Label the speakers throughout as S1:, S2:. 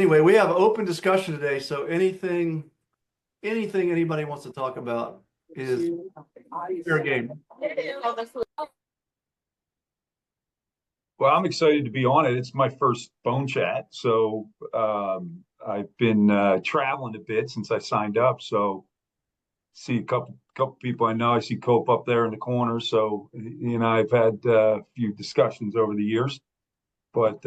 S1: anyway, we have open discussion today, so anything anybody wants to talk about is fair game.
S2: Well, I'm excited to be on it. It's my first BoneChat, so I've been traveling a bit since I signed up. So see a couple people I know. I see Cope up there in the corner. So I've had a few discussions over the years. But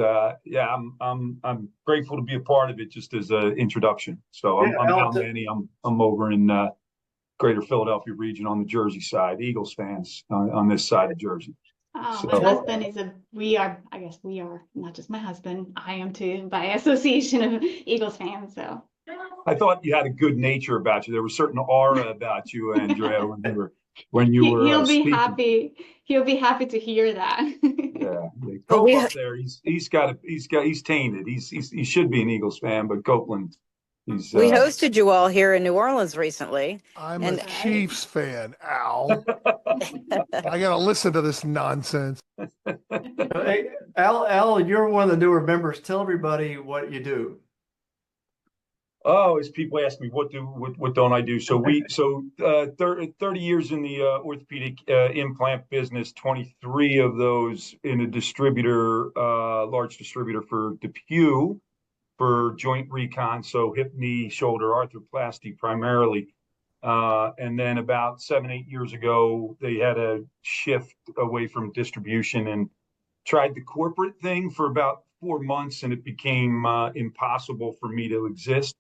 S2: yeah, I'm grateful to be a part of it, just as an introduction. So I'm Al Manny. I'm over in Greater Philadelphia region on the Jersey side. Eagles fans on this side of Jersey.
S3: My husband is I guess we are, not just my husband, I am too, by association of Eagles fans. So
S2: I thought you had a good nature about you. There was a certain aura about you, Andrea, when you were
S3: he'll be
S2: speaking.
S3: happy. He'll be happy to hear that.
S2: Yeah, Cope up there. He's tainted. He should be an Eagles fan, but Copeland.
S4: We hosted you all here in New Orleans recently.
S5: I'm a Chiefs fan, Al. I gotta listen to this nonsense.
S1: Hey, Al, you're one of the newer members. Tell everybody what you do.
S2: Oh, as people ask me, what don't I do? So 30 years in the orthopedic implant business, 23 of those in a distributor, large distributor for DePuy for joint recon, so hip, knee, shoulder arthroplasty primarily. And then about 7-8 years ago, they had a shift away from distribution and tried the corporate thing for about 4 months, and it became impossible for me to exist.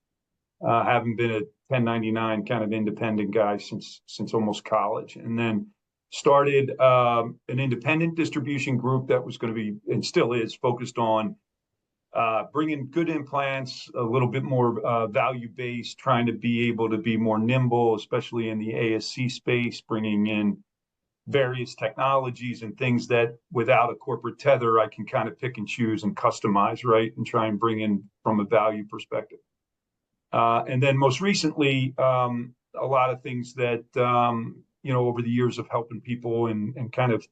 S2: Having been a 1099 kind of independent guy since almost college, and then started an independent distribution group that was going to be, and still is, focused on bringing good implants, a little bit more value-based, trying to be able to be more nimble, especially in the ASC space, bringing in various technologies and things that without a corporate tether, I can kind of pick and choose and customize, right? And try and bring in from a value perspective. And then most recently, a lot of things that, over the years of helping people and kind of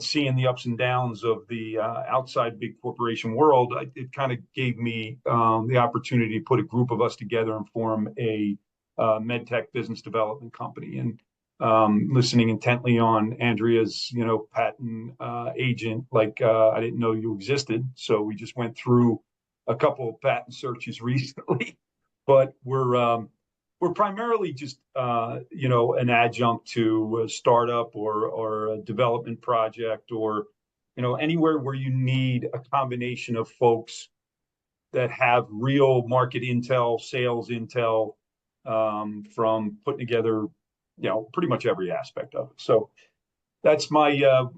S2: seeing the ups and downs of the outside big corporation world, it kind of gave me the opportunity to put a group of us together and form a medtech business development company. And listening intently on Andrea's, patent agent, like I didn't know you existed. So we just went through a couple of patent searches recently, but we're primarily just an adjunct to a startup or a development project, or anywhere where you need a combination of folks that have real market intel, sales intel, from putting together pretty much every aspect of it. So that's my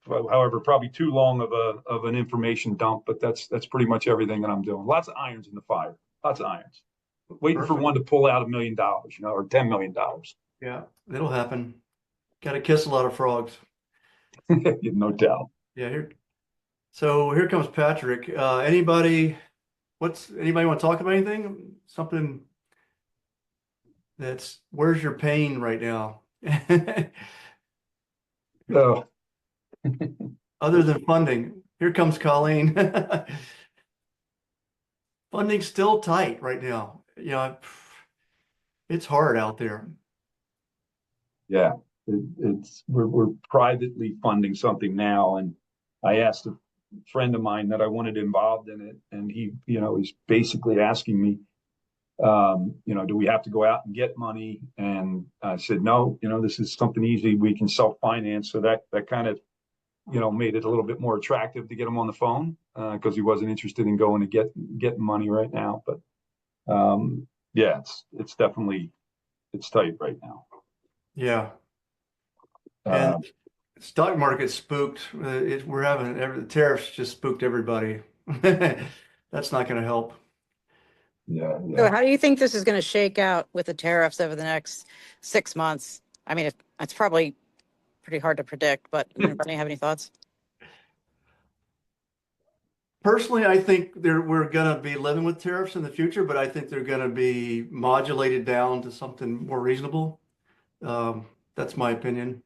S2: however, probably too long of an information dump, but that's pretty much everything that I'm doing. Lots of irons in the fire. Lots of irons. Waiting for one to pull out $1 million, or $10 million.
S1: Yeah, it'll happen. Got to kiss a lot of frogs.
S2: No doubt.
S1: Yeah. Here comes Patrick. Anybody want to talk about anything? Something where's your pain right now?
S2: Oh.
S1: Other than funding. Here comes Colleen. Funding's still tight right now. It's hard out there.
S2: Yeah, we're privately funding something now, and I asked a friend of mine that I wanted involved in it, and he's basically asking me, do we have to go out and get money? And I said, no, this is something easy. We can self-finance. So that kind of, made it a little bit more attractive to get him on the phone, because he wasn't interested in going to getting money right now. But yeah, it's definitely, it's tight right now.
S1: Yeah. And stock market spooked. We're having the tariffs just spooked everybody. That's not going to help.
S2: Yeah.
S4: So how do you think this is going to shake out with the tariffs over the next 6 months? I mean, it's probably pretty hard to predict, but anybody have any thoughts?
S1: Personally, I think we're going to be living with tariffs in the future, but I think they're going to be modulated down to something more reasonable. That's my opinion.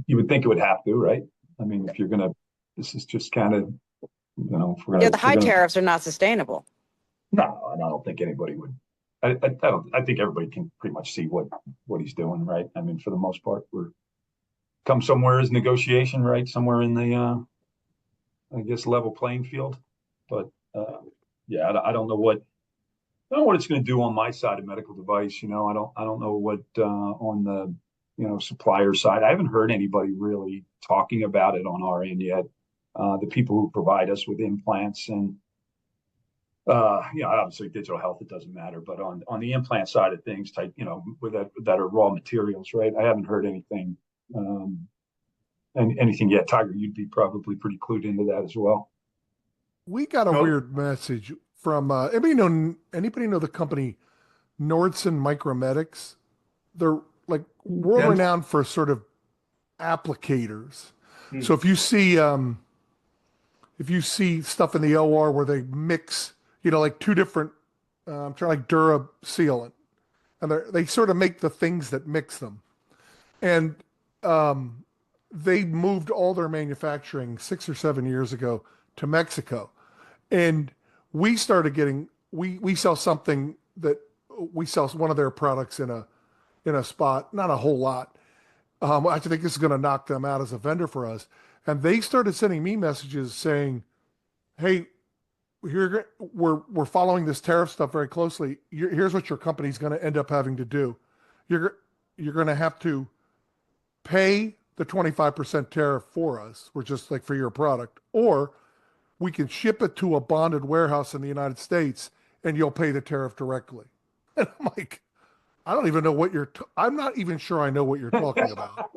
S2: You would think it would have to, right? I mean, if you're going to This is just kind of, if we're
S4: Yeah,
S2: gonna,
S4: the
S2: if we're
S4: high
S2: gonna,
S4: tariffs are not sustainable.
S2: no, I don't think anybody would. I don't. I think everybody can pretty much see what he's doing, right? I mean, for the most part, we're come somewhere as negotiation, right? Somewhere in the, I guess, level playing field. But yeah, I don't know what it's going to do on my side of medical device. I don't know what on the supplier side. I haven't heard anybody really talking about it on our end yet. The people who provide us with implants and obviously digital health, it doesn't matter, but on the implant side of things, type, with that are raw materials, right? I haven't heard anything, anything yet. Tiger, you'd be probably pretty clued into that as well.
S5: We got a
S1: Nope.
S5: weird message from anybody know the company Nordson Micromedics? They're like world
S1: Dental?
S5: renowned for sort of applicators.
S1: Hmm.
S5: So if you see stuff in the OR where they mix, like two different, I'm trying like Dura sealant, and they sort of make the things that mix them. And they moved all their manufacturing 6 or 7 years ago to Mexico. And we started getting, we sell something that we sell one of their products in a spot, not a whole lot. I think this is going to knock them out as a vendor for us. And they started sending me messages saying, "Hey, we're following this tariff stuff very closely. Here's what your company's going to end up having to do. You're going to have to pay the 25% tariff for us, or just like for your product, or we can ship it to a bonded warehouse in the United States and you'll pay the tariff directly." And I'm like, I don't even know what I'm not even sure I know what you're talking about.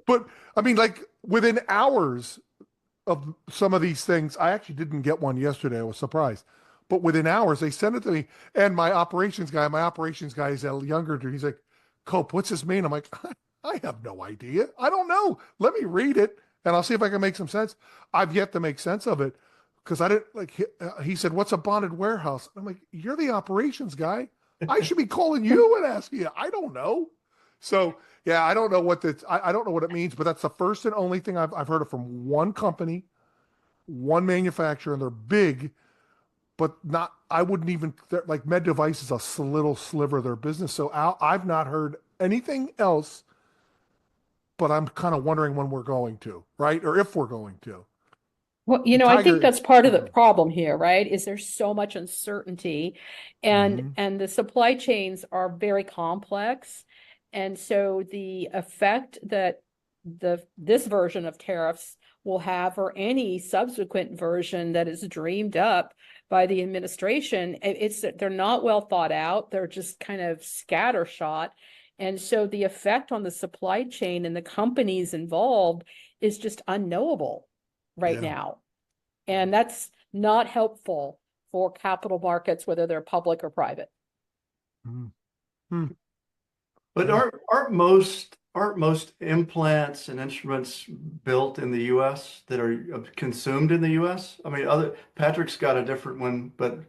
S5: But I mean, like within hours of some of these things, I actually didn't get one yesterday. I was surprised. But within hours, they sent it to me. And my operations guy is a younger dude. He's like, "Cope, what's this mean?" I'm like, I have no idea. I don't know. Let me read it and I'll see if I can make some sense. I've yet to make sense of it because I didn't like, he said, "What's a bonded warehouse?" I'm like, "You're the operations guy. I should be calling you and asking you. I don't know." So yeah, I don't know I don't know what it means, but that's the first and only thing I've heard of from one company, one manufacturer, and they're big, but not, I wouldn't even, like med device is a little sliver of their business. So I've not heard anything else, but I'm kind of wondering when we're going to, right? Or if we're going to.
S6: Well, I think that's part of the problem here, right? Is there's so much uncertainty and the supply chains are very complex. And so the effect that this version of tariffs will have, or any subsequent version that is dreamed up by the administration, they're not well thought out. They're just kind of scattershot. And so the effect on the supply chain and the companies involved is just unknowable right now. And that's not helpful for capital markets, whether they're public or private.
S1: But aren't most implants and instruments built in the U.S. that are consumed in the U.S.? I mean, Patrick's got a different one, but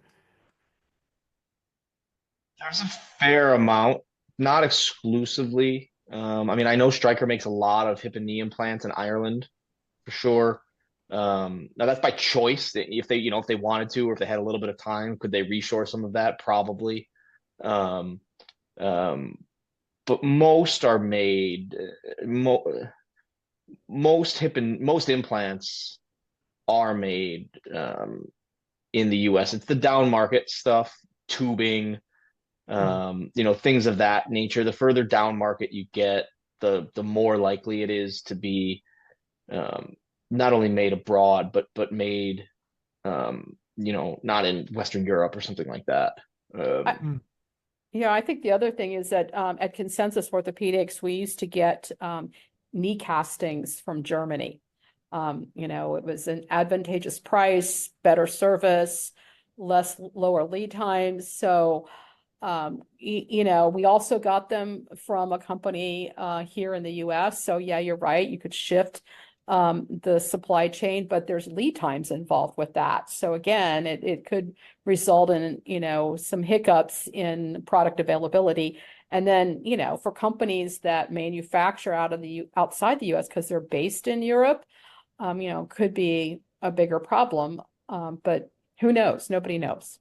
S7: There's a fair amount, not exclusively. I mean, I know Stryker makes a lot of hip and knee implants in Ireland, for sure. Now that's by choice. If they wanted to, or if they had a little bit of time, could they reshore some of that? Probably. Um, but most are made. Most implants are made in the U.S. It's the down market stuff, tubing, things of that nature. The further down market you get, the more likely it is to be not only made abroad, but made, not in Western Europe or something like that.
S6: I think the other thing is that at Consensus Orthopedics, we used to get knee castings from Germany. It was an advantageous price, better service, lower lead times. So, we also got them from a company here in the US. So yeah, you're right. You could shift the supply chain, but there's lead times involved with that. So again, it could result in, some hiccups in product availability. And then, for companies that manufacture outside the US because they're based in Europe, could be a bigger problem. But who knows? Nobody knows.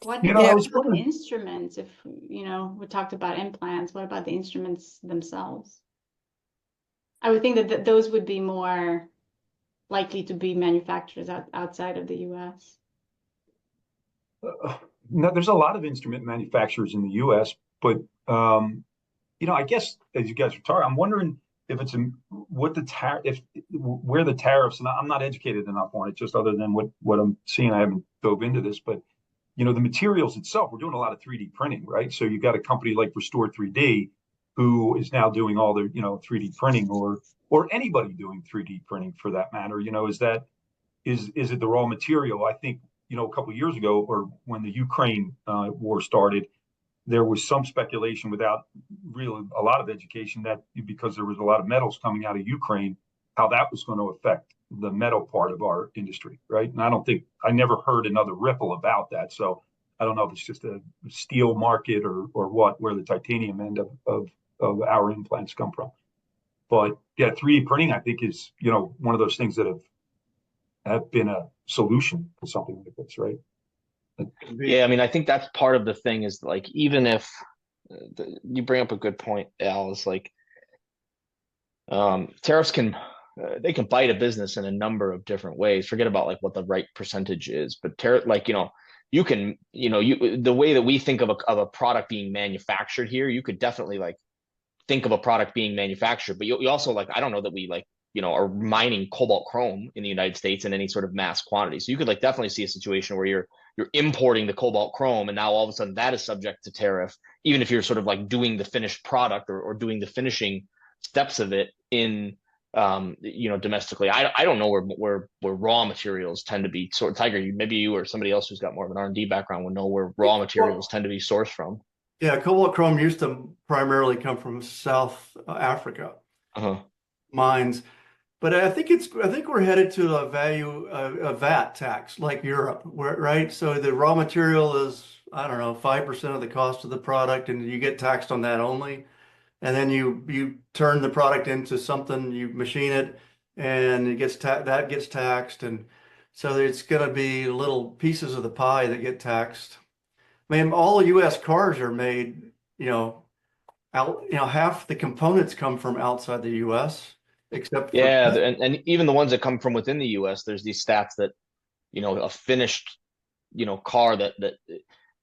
S3: What
S2: You know, I
S3: about
S2: was wondering,
S3: instruments? If, we talked about implants, what about the instruments themselves? I would think that those would be more likely to be manufactured outside of the US.
S2: no, there's a lot of instrument manufacturers in the U.S., but I guess as you guys are talking, I'm wondering if it's where the tariffs, and I'm not educated enough on it, just other than what I'm seeing. I haven't dove into this, but the materials itself, we're doing a lot of 3D printing, right? So you've got a company like Restore 3D who is now doing all their 3D printing, or anybody doing 3D printing for that matter. Is it the raw material? I think a couple of years ago, or when the Ukraine war started, there was some speculation without really a lot of education that because there was a lot of metals coming out of Ukraine, how that was going to affect the metal part of our industry, right? And I never heard another ripple about that. So I don't know if it's just a steel market or where the titanium end of our implants come from. But yeah, 3D printing, I think, is, one of those things that have been a solution to something like this, right?
S7: Yeah, I mean, I think that's part of the thing is like, even if you bring up a good point, Al, is like tariffs they can bite a business in a number of different ways. Forget about like what the right percentage is, but you can, the way that we think of a product being manufactured here, you could definitely like think of a product being manufactured, but you also like, I don't know that we like, are mining cobalt chrome in the United States in any sort of mass quantity. So you could like definitely see a situation where you're importing the cobalt chrome, and now all of a sudden that is subject to tariff, even if you're sort of like doing the finished product or doing the finishing steps of it in domestically. I don't know where raw materials tend to be Tiger, maybe you or somebody else who's got more of an R&D background would know where raw materials tend to be sourced from.
S1: Yeah, cobalt chrome used to primarily come from South Africa mines, but I think we're headed to a VAT tax like Europe, right? So the raw material is, I don't know, 5% of the cost of the product, and you get taxed on that only. And then you turn the product into something, you machine it, and it gets taxed, and so it's going to be little pieces of the pie that get taxed. Man, all U.S. cars are made, half the components come from outside the U.S. except for
S7: and even the ones that come from within the U.S. There's these stats that a finished car that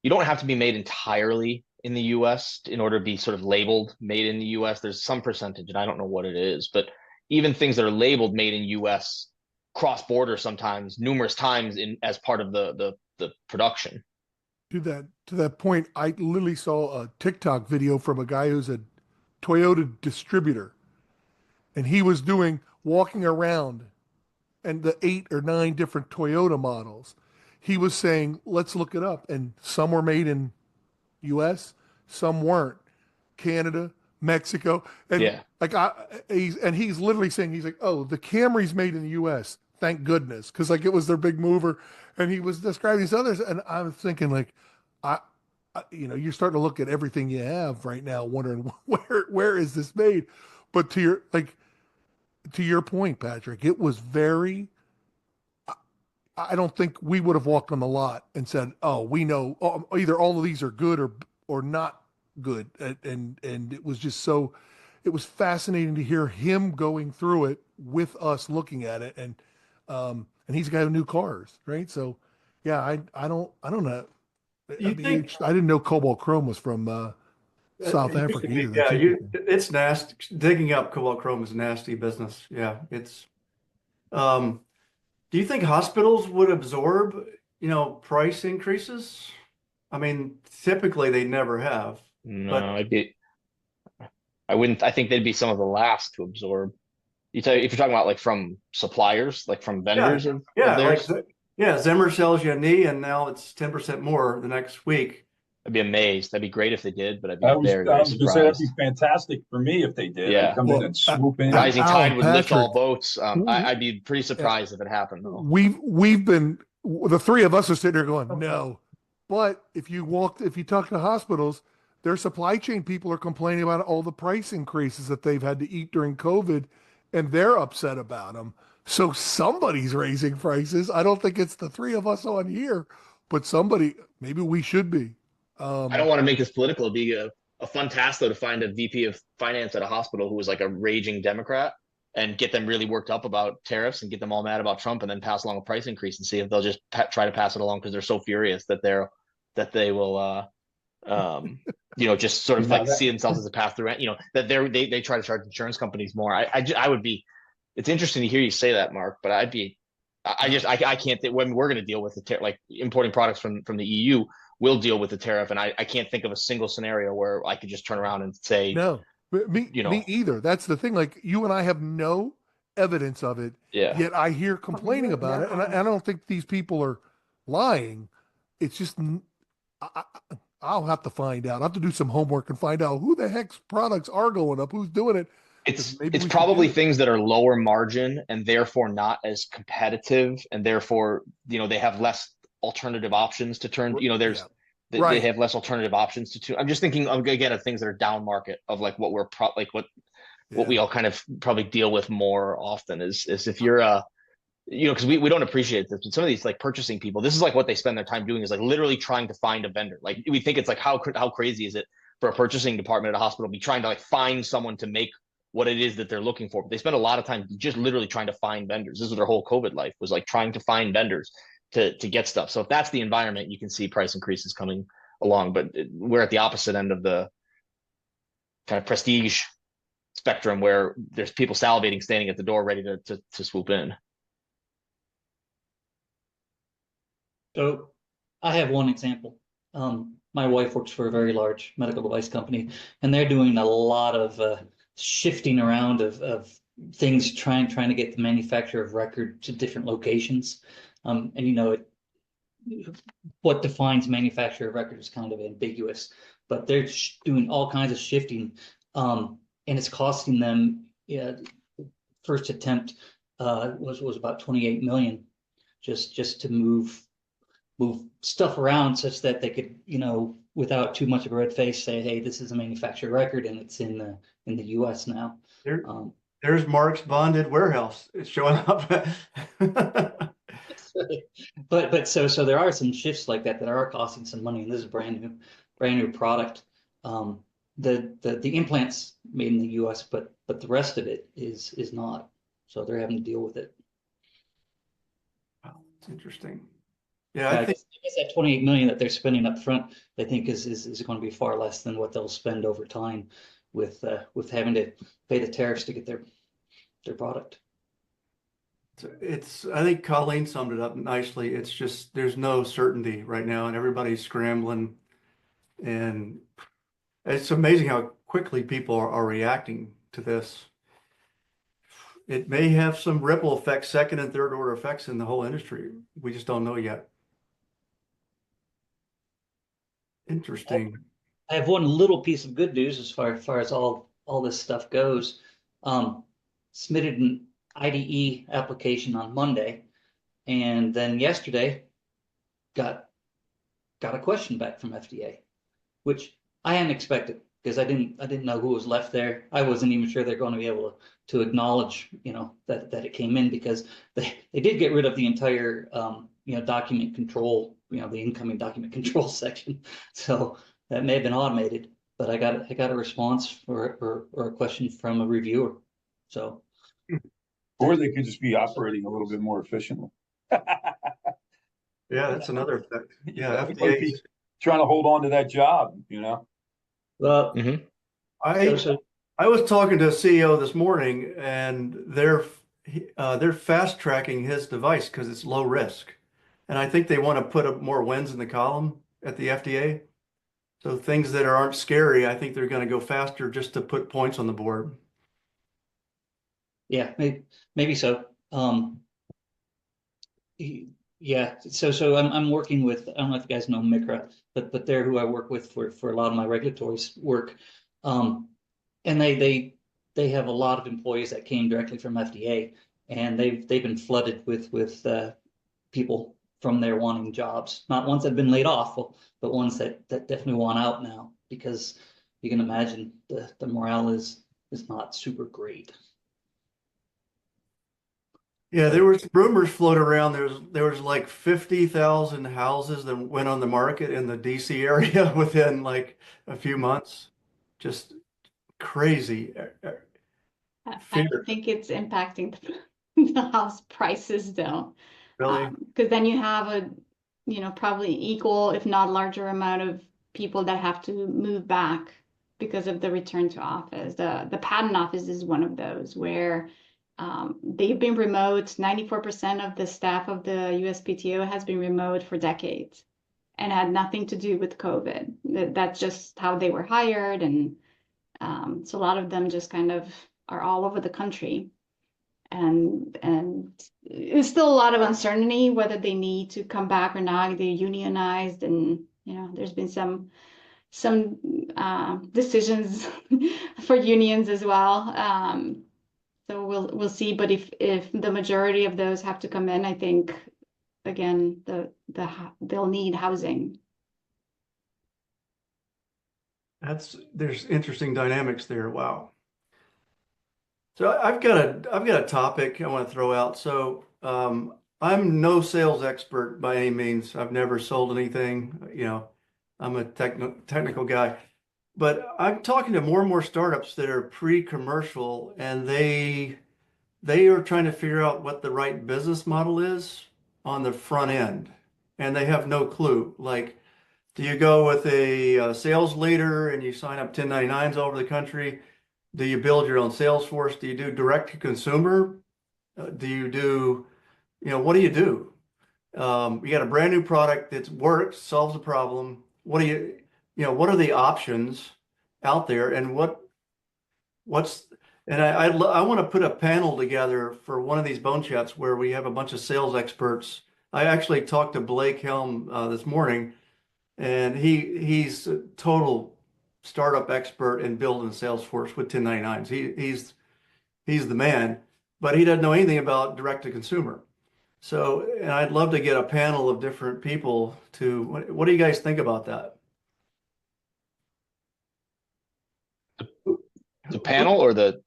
S7: you don't have to be made entirely in the U.S. in order to be sort of labeled made in the U.S. There's some percentage, and I don't know what it is, but even things that are labeled made in U.S. cross border sometimes numerous times as part of the production.
S5: To that point, I literally saw a TikTok video from a guy who's a Toyota distributor, and he was walking around and the 8 or 9 different Toyota models. He was saying, let's look it up. And some were made in US, some weren't. Canada, Mexico. And he's literally saying, he's like, oh, the Camry's made in the US. Thank goodness. Because like it was their big mover. And he was describing these others. And I was thinking like, you're starting to look at everything you have right now, wondering where is this made? But to your point, Patrick, it was very, I don't think we would have walked on the lot and said, oh, we know either all of these are good or not good. And it was just it was fascinating to hear him going through it with us looking at it. And he's got new cars, right? So yeah, I don't know. I didn't know cobalt chrome was from South Africa either.
S1: Yeah, it's nasty. Digging up cobalt chrome is nasty business. Yeah, it's. Do you think hospitals would absorb, price increases? I mean, typically they never have.
S7: No, I wouldn't. I think they'd be some of the last to absorb. If you're talking about like from suppliers, like from vendors of theirs.
S1: Zimmer sells you a knee, and now it's 10% more the next week.
S7: I'd be amazed. That'd be great if they did, but I'd be
S2: I was,
S7: very,
S2: I
S7: very
S2: was gonna say that'd be
S7: surprised.
S2: fantastic for me if they did. I'd
S7: Yeah.
S2: come in
S5: Well,
S2: and swoop in.
S7: Rising
S5: Al,
S7: tide would lift
S5: Patrick,
S7: all boats. I'd be pretty
S5: yeah,
S7: surprised if it happened though.
S5: we've been, the three of us are sitting there going, no. But if you talk to hospitals, their supply chain people are complaining about all the price increases that they've had to eat during COVID, and they're upset about them. So somebody's raising prices. I don't think it's the three of us on here, but somebody, maybe we should be.
S7: I don't want to make this political. It'd be a fun task though to find a VP of finance at a hospital who was like a raging Democrat and get them really worked up about tariffs and get them all mad about Trump and then pass along a price increase and see if they'll just try to pass it along because they're so furious that they will just sort of like see themselves as a pass through, that they try to charge insurance companies more. I would be, it's interesting to hear you say that, Mark, but I can't think when we're going to deal with like importing products from the EU will deal with the tariff. And I can't think of a single scenario where I could just turn around and say,
S5: No, me either. That's the thing. Like you and I have no evidence of it,
S7: yeah,
S5: yet I hear complaining about it, and I don't think these people are lying. It's just I'll have to find out. I'll have to do some homework and find out who the heck's products are going up, who's doing it.
S7: It's probably things that are lower margin and therefore not as competitive, and therefore they have less alternative options to turn. They have less alternative options to. I'm just thinking again of things that are down market of like what we're what we all kind of probably deal with more often is if you're because we don't appreciate this, but some of these like purchasing people, this is like what they spend their time doing is like literally trying to find a vendor. Like we think it's like how crazy is it for a purchasing department at a hospital be trying to like find someone to make what it is that they're looking for. But they spend a lot of time just literally trying to find vendors. This is their whole COVID life was like trying to find vendors to get stuff. So if that's the environment, you can see price increases coming along. But we're at the opposite end of the kind of prestige spectrum where there's people salivating, standing at the door, ready to swoop in.
S8: So I have one example. My wife works for a very large medical device company, and they're doing a lot of shifting around of things, trying to get the manufacturer of record to different locations. And what defines manufacturer of record is kind of ambiguous, but they're doing all kinds of shifting, and it's costing them. First attempt was about 28 million, just to move stuff around such that they could, without too much of a red face, say, hey, this is a manufacturer record and it's in the US now.
S1: There's Mark's bonded warehouse. It's showing up.
S8: But so there are some shifts like that are costing some money, and this is a brand new product. The implants made in the US, but the rest of it is not. So they're having to deal with it.
S1: Wow, it's interesting. Yeah,
S8: I guess that 28 million that they're spending up front, I think is going to be far less than what they'll spend over time with having to pay the tariffs to get their product.
S1: I think Colleen summed it up nicely. It's just there's no certainty right now, and everybody's scrambling, and it's amazing how quickly people are reacting to this. It may have some ripple effects, second and third order effects in the whole industry. We just don't know yet. Interesting.
S8: I have one little piece of good news as far as all this stuff goes. Submitted an IDE application on Monday, and then yesterday got a question back from FDA, which I hadn't expected because I didn't know who was left there. I wasn't even sure they're going to be able to acknowledge that it came in, because they did get rid of the entire document control, the incoming document control section. So that may have been automated, but I got a response or a question from a reviewer. So,
S2: or they could just be operating a little bit more efficiently.
S1: Yeah, that's another effect. Yeah, FDA
S2: trying to hold on to that job,
S8: Well,
S1: I was talking to a CEO this morning, and they're fast tracking his device because it's low risk, and I think they want to put up more wins in the column at the FDA. So things that aren't scary, I think they're going to go faster just to put points on the board.
S8: Yeah, maybe so. Yeah, so I'm working with, I don't know if you guys know Micra, but they're who I work with for a lot of my regulatory work. And they have a lot of employees that came directly from FDA, and they've been flooded with people from there wanting jobs. Not ones that have been laid off, but ones that definitely want out now, because you can imagine the morale is not super great.
S1: Yeah, there was rumors floating around. There was like 50,000 houses that went on the market in the DC area within like a few months. Just crazy
S3: I
S1: fear.
S3: think it's impacting the house prices though.
S1: Really?
S3: Because then you have probably equal, if not larger amount of people that have to move back because of the return to office. The patent office is one of those where they've been remote. 94% of the staff of the USPTO has been remote for decades and had nothing to do with COVID. That's just how they were hired. And so a lot of them just kind of are all over the country. And there's still a lot of uncertainty whether they need to come back or not. They're unionized, and there's been some decisions for unions as well. So we'll see. But if the majority of those have to come in, I think again they'll need housing.
S1: There's interesting dynamics there. Wow. So I've got a topic I want to throw out. So I'm no sales expert by any means. I've never sold anything. I'm a technical guy, but I'm talking to more and more startups that are pre-commercial, and they are trying to figure out what the right business model is on the front end, and they have no clue. Like, do you go with a sales leader and you sign up 1099s all over the country? Do you build your own sales force? Do you do direct to consumer? Do you do, what do you do? You got a brand new product that works, solves a problem. What are the options out there, and I want to put a panel together for one of these BoneChats where we have a bunch of sales experts. I actually talked to Blake Helm this morning, and he's a total startup expert in building Salesforce with 1099s. He's the man, but he doesn't know anything about direct to consumer. So, and I'd love to get a panel of different people what do you guys think about that?
S7: The panel or the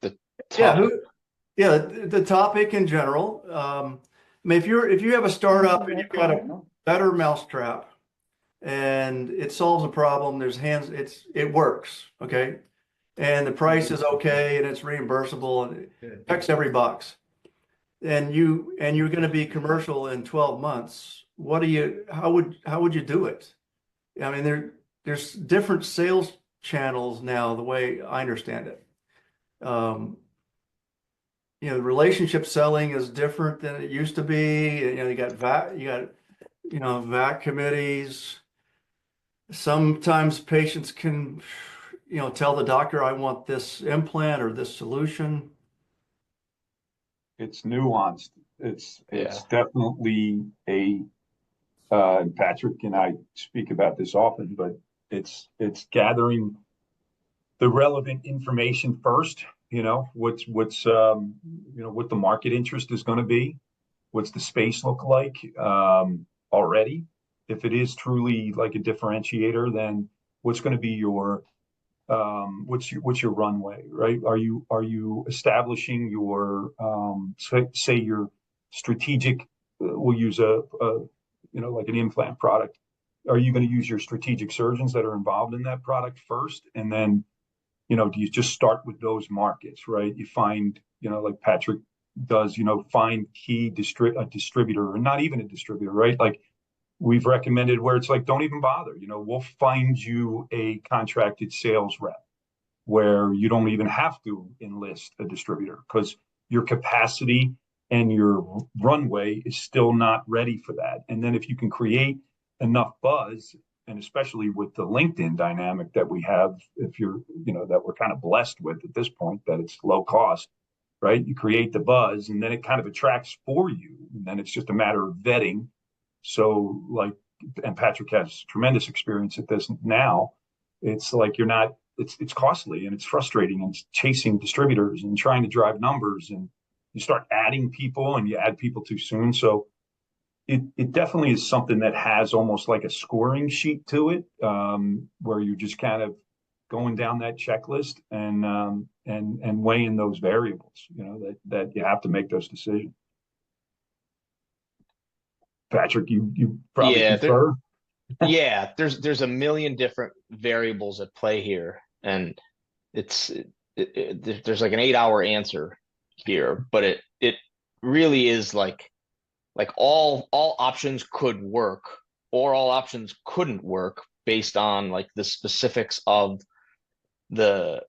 S7: topic?
S1: The topic in general. I mean, if you have a startup and you've got a better mousetrap and it solves a problem, it works, okay? And the price is okay and it's reimbursable and it checks every box. And you're going to be commercial in 12 months. How would you do it? I mean, there's different sales channels now, the way I understand it. Relationship selling is different than it used to be. You got VAC committees. Sometimes patients can, tell the doctor, I want this implant or this solution.
S2: It's nuanced. It's definitely Patrick and I speak about this often, but it's gathering the relevant information first. What's what the market interest is going to be, what's the space look like already. If it is truly like a differentiator, then what's going to be your what's your runway, right? Are you establishing your say your strategic? We'll use like an implant product. Are you going to use your strategic surgeons that are involved in that product first, and then do you just start with those markets, right? You find like Patrick does, find a distributor, or not even a distributor, right? Like we've recommended where it's like, don't even bother. We'll find you a contracted sales rep where you don't even have to enlist a distributor because your capacity and your runway is still not ready for that. And then if you can create enough buzz, and especially with the LinkedIn dynamic that we have, if you're, that we're kind of blessed with at this point, that it's low cost, right? You create the buzz and then it kind of attracts for you. And then it's just a matter of vetting So like, and Patrick has tremendous experience at this now. It's like you're not, it's costly and it's frustrating and it's chasing distributors and trying to drive numbers, and you start adding people and you add people too soon. So it definitely is something that has almost like a scoring sheet to it, where you're just kind of going down that checklist and weighing those variables, that you have to make those decisions. Patrick, you probably prefer.
S7: Yeah, there's a million different variables at play here, and there's like an 8-hour answer here, but it really is like all options could work, or all options couldn't work based on like the specifics of the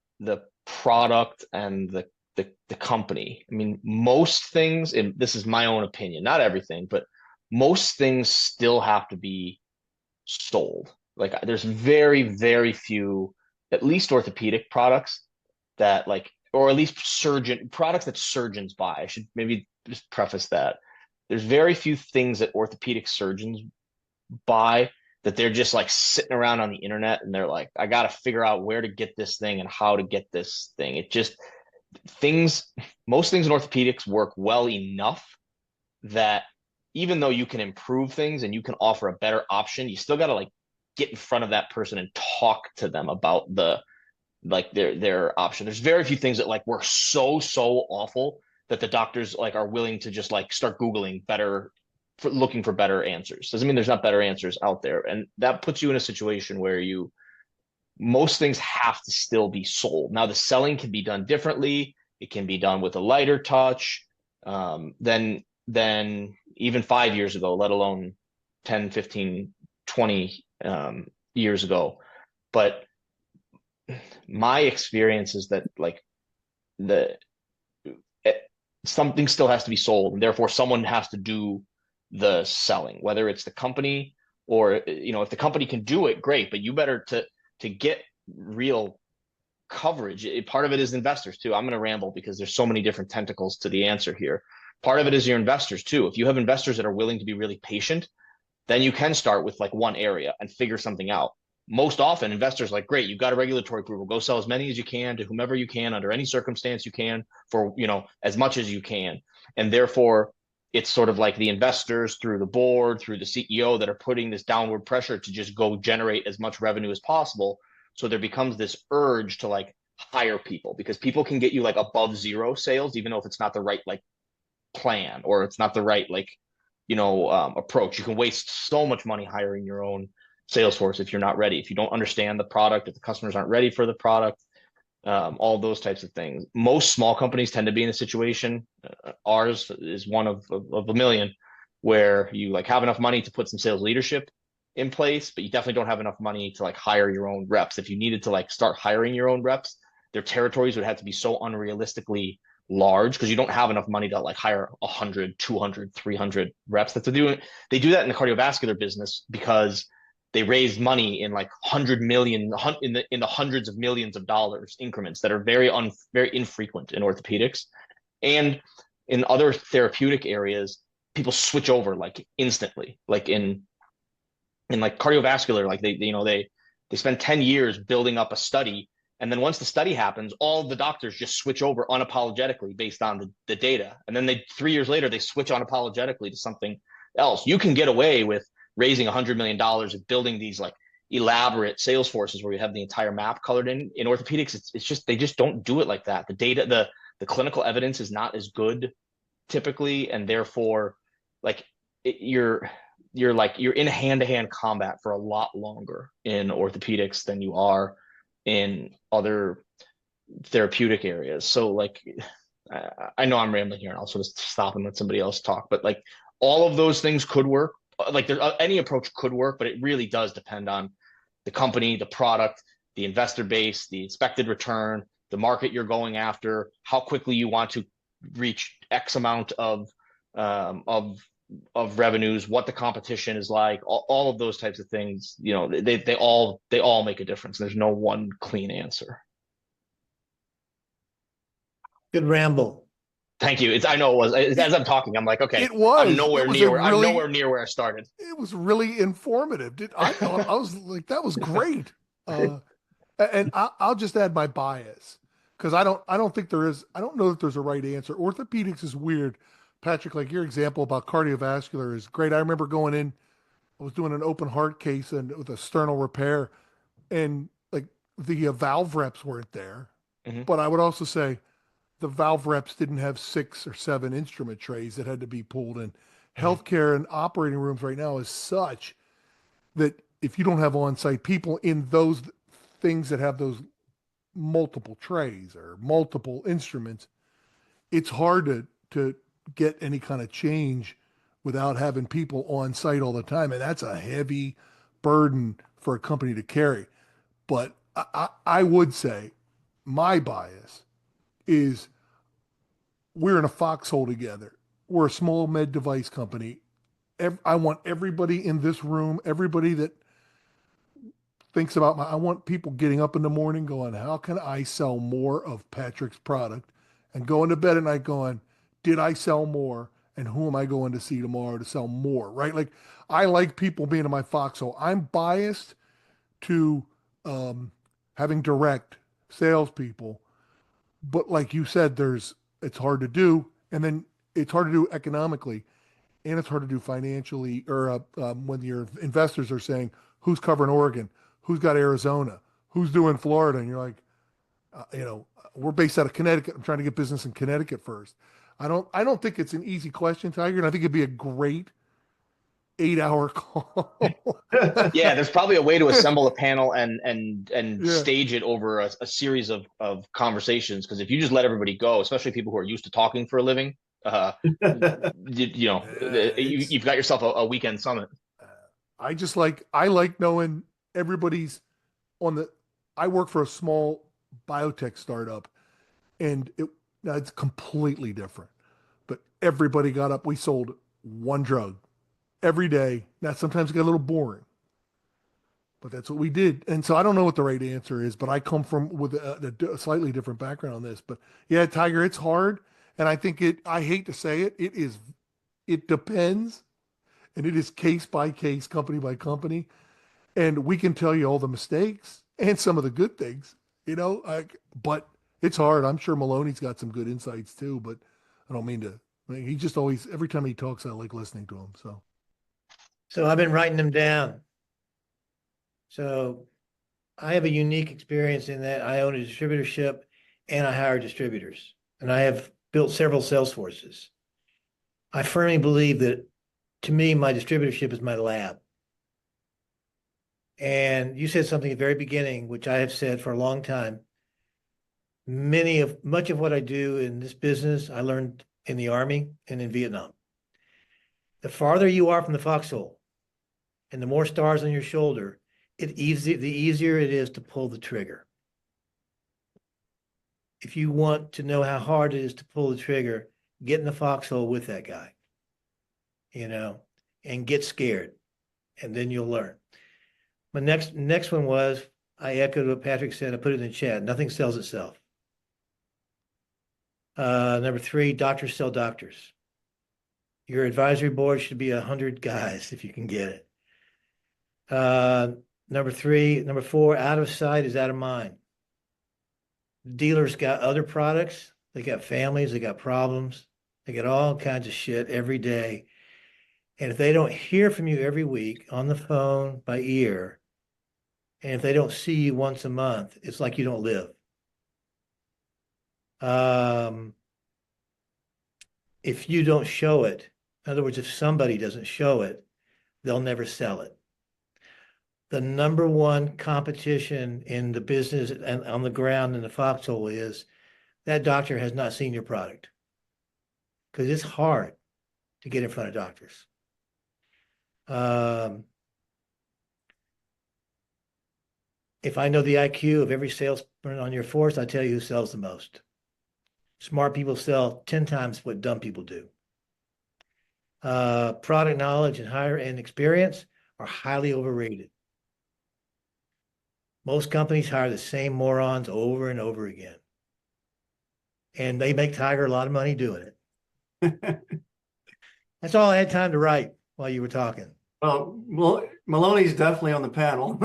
S7: product and the company. I mean, most things, and this is my own opinion, not everything, but most things still have to be sold. Like there's very, very few, at least orthopedic products that like, or at least products that surgeons buy. I should maybe just preface that. There's very few things that orthopedic surgeons buy that they're just like sitting around on the internet and they're like, I got to figure out where to get this thing and how to get this thing. Most things in orthopedics work well enough that even though you can improve things and you can offer a better option, you still got to like get in front of that person and talk to them about their option. There's very few things that like work so awful that the doctors like are willing to just like start Googling looking for better answers. Doesn't mean there's not better answers out there. And that puts you in a situation where most things have to still be sold. Now the selling can be done differently. It can be done with a lighter touch than even 5 years ago, let alone 10, 15, 20 years ago. But my experience is that like something still has to be sold, and therefore someone has to do the selling, whether it's the company or if the company can do it, great, but you better to get real coverage. Part of it is investors too. I'm going to ramble because there's so many different tentacles to the answer here. Part of it is your investors too. If you have investors that are willing to be really patient, then you can start with like one area and figure something out. Most often investors like, great, you've got a regulatory approval, go sell as many as you can to whomever you can under any circumstance you can for as much as you can. And therefore it's sort of like the investors through the board, through the CEO, that are putting this downward pressure to just go generate as much revenue as possible. So there becomes this urge to like hire people, because people can get you like above zero sales, even though if it's not the right like plan or it's not the right like approach. You can waste so much money hiring your own sales force if you're not ready, if you don't understand the product, if the customers aren't ready for the product, all those types of things. Most small companies tend to be in a situation, ours is one of a million, where you like have enough money to put some sales leadership in place, but you definitely don't have enough money to like hire your own reps. If you needed to like start hiring your own reps, their territories would have to be so unrealistically large, because you don't have enough money to like hire 100, 200, 300 reps. They do that in the cardiovascular business because they raise money in like 100 million in the hundreds of millions of dollars increments that are very infrequent in orthopedics. And in other therapeutic areas, people switch over like instantly. Like in like cardiovascular, like they spend 10 years building up a study, and then once the study happens, all the doctors just switch over unapologetically based on the data. And then 3 years later, they switch unapologetically to something else. You can get away with raising $100 million and building these like elaborate sales forces where you have the entire map colored in. In orthopedics, it's just, they just don't do it like that. The data, the clinical evidence is not as good typically, and therefore like you're in hand-to-hand combat for a lot longer in orthopedics than you are in other therapeutic areas. So like I know I'm rambling here, and I'll sort of stop and let somebody else talk, but like all of those things could work. Like any approach could work, but it really does depend on the company, the product, the investor base, the expected return, the market you're going after, how quickly you want to reach X amount of revenues, what the competition is like, all of those types of things. They all make a difference. There's no one clean answer.
S9: Good ramble.
S7: Thank you. I know it was. As I'm talking, I'm like, okay,
S5: It was.
S7: I'm nowhere
S5: It was
S7: near
S5: a
S7: where I'm
S5: really.
S7: nowhere near where I started.
S5: It was really informative. I thought I was like, that was great. And I'll just add my bias because I don't think there is. I don't know that there's a right answer. Orthopedics is weird, Patrick. Like your example about cardiovascular is great. I remember going in. I was doing an open heart case and with a sternal repair, and like the valve reps weren't there.
S7: Mm-hmm.
S5: But I would also say the valve reps didn't have 6 or 7 instrument trays that had to be pulled in. Healthcare and operating rooms right now is such that if you don't have on-site people in those things that have those multiple trays or multiple instruments, it's hard to get any kind of change without having people on site all the time. And that's a heavy burden for a company to carry. But I would say my bias is we're in a foxhole together. We're a small med device company. I want everybody in this room, everybody that thinks about I want people getting up in the morning going, how can I sell more of Patrick's product? And going to bed at night going, did I sell more? And who am I going to see tomorrow to sell more? Right? Like I like people being in my foxhole. I'm biased to having direct salespeople, but like you said, it's hard to do, and then it's hard to do economically, and it's hard to do financially, or when your investors are saying who's covering Oregon, who's got Arizona, who's doing Florida, and you're like, we're based out of Connecticut. I'm trying to get business in Connecticut first. I don't think it's an easy question, Tiger, and I think it'd be a great 8-hour call.
S7: Yeah, there's probably a way to assemble a panel and
S5: Yeah.
S7: stage it over a series of conversations. Because if you just let everybody go, especially people who are used to talking for a living, you've got yourself a weekend summit.
S5: I like knowing everybody's on the. I work for a small biotech startup, and it's completely different. But everybody got up. We sold one drug every day. Now sometimes it got a little boring, but that's what we did. And so I don't know what the right answer is, but I come from with a slightly different background on this. But yeah, Tiger, it's hard, and I think I hate to say it, it depends, and it is case by case, company by company, and we can tell you all the mistakes and some of the good things, but it's hard. I'm sure Maloney's got some good insights too, but I don't mean to. He just always, every time he talks, I like listening to him.
S9: So I've been writing them down. So I have a unique experience in that I own a distributorship and I hire distributors, and I have built several sales forces. I firmly believe that, to me, my distributorship is my lab. And you said something at the very beginning, which I have said for a long time. Much of what I do in this business, I learned in the Army and in Vietnam. The farther you are from the foxhole and the more stars on your shoulder, the easier it is to pull the trigger. If you want to know how hard it is to pull the trigger, get in the foxhole with that guy, and get scared, and then you'll learn. My next one was, I echoed what Patrick said. I put it in the chat. Nothing sells itself. Number 3, doctors sell doctors. Your advisory board should be 100 guys if you can get it. Number 4, out of sight is out of mind. Dealers got other products. They got families. They got problems. They get all kinds of shit every day. And if they don't hear from you every week on the phone, by ear, and if they don't see you once a month, it's like you don't live. If you don't show it, in other words, if somebody doesn't show it, they'll never sell it. The number one competition in the business and on the ground in the foxhole is that doctor has not seen your product, because it's hard to get in front of doctors. If I know the IQ of every salesperson on your force, I tell you who sells the most. Smart people sell 10 times what dumb people do. Product knowledge and higher end experience are highly overrated. Most companies hire the same morons over and over again. and they make Tiger a lot of money doing it. That's all I had time to write while you were talking.
S1: Well, Maloney's definitely on the panel.